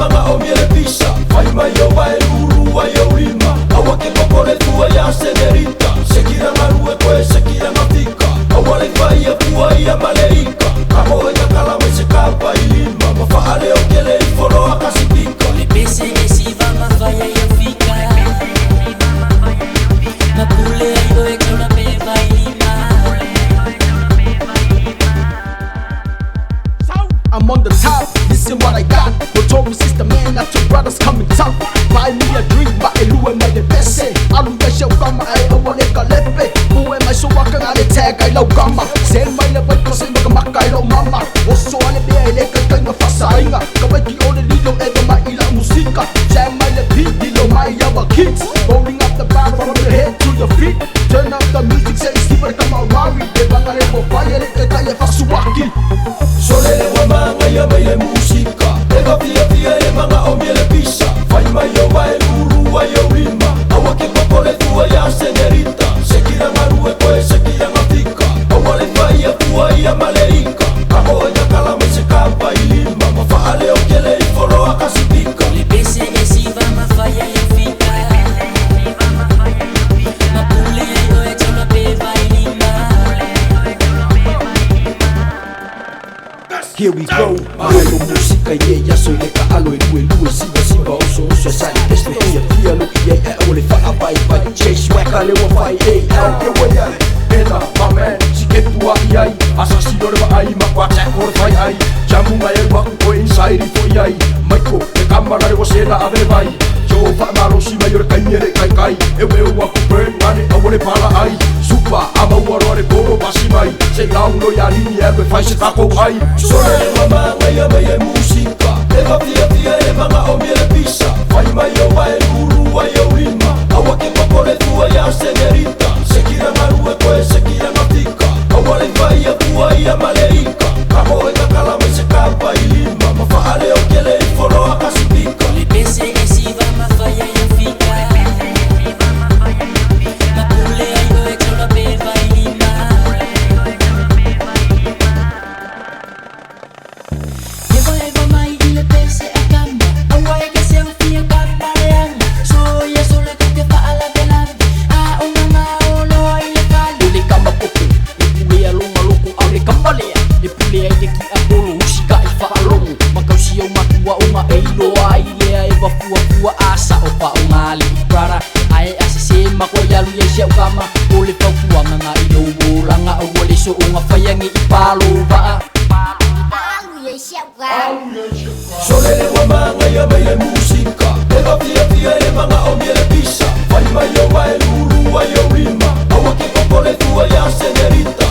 mga omiele pisa. Fai mayo vai lulu wa yo lima. Awake kokore tua ya senerita. Sekira marue koe sekira matika. Awale fai ya tua ya maleika. Kamo eka kalame se kapa ilima. Mafaale okele iforo akasipika. Lepese esiva mafaya ya fika. Mapule ayo eka una peva ilima. I'm on the top, listen what I got. Notorious is the man that your brothers coming top. Buy me a drink, but I do my best. Alu ya show kama ay awale kalepe. Buwe may suwaka nga ni tag ay law kama. Sen may labay ko sa magamakay law mama. Oso ane di ay lekay kay mafasay nga. Kaway ki ole lilo edo mailang musika. Jam may labi, dilo may yawa kicks. Rolling up the bar from your head to your feet. Turn up the music, say super kama Mari. Diba nga rin mo fire, lekay kaya fasuwaki. Solele wa mga yamaile musika. Ega fia fia e mga omiele pisa. Fai mayo vai lulu wa yo lima. Awake kokore tua ya senerita. Sekira marue koe sekira matika. Awale fai ya tua ya maleika. Kamo eka kalame se kapa ilima. Mafaale okele iforo akasipika. Lepese esiva mafaya ya fika. Mapule ayo eka una peva ilima. Here we go, luego música y ella soy le ka alo e lue siva siva oso sai este fia lo e ole fa abai bai chase weka le wa fai au ke wa ya ena my man si ke tua ai assassino de ai ma kwa check or fai ai jamu mai wa ko inside fo ai maiko e kamera de você da ave vai jo fa malo si mai or kai kai e we wa ko burn mane awole pala ai supa ama wa re boro basi mai se down no ya ni e fai se tako ai Solele wa mga yamaile musika. Ega fia fia e mga omiele pisa. Fai mayo vai lulu wa yo lima. Awake kokore tua ya senerita. Sekira marue koe sekira matika. Awale fai ya tua ya maleika. Kamo eka kalame se kapa ilima. Mafaale okele iforo akasipika. Lepese esiva mafaya ya fika. Mapule ayo eka una peva ilima. Eva mai lepese akamba. Awai ka selfie akamba leang. Soya sole ka te faala belang. A una maolo ay legal. Ule kama poke, e pule alonga loko ale kambalea. E pule ai te ki apolo, usika e whaalongo. Makausi au matua o ma eilo ai lea e wafua asa o pa o ngale. Prara, ae ase se mako yalu ye siau kama. Ole whaupuanga nga i nou boranga. O wale so o nga whaiangi i palo vaa. Solele wa mga yamaile musika. Ega fia fia e mga omiele pisa. Fai mayo vai lulu wa yo lima. Awake kokore tua ya senerita.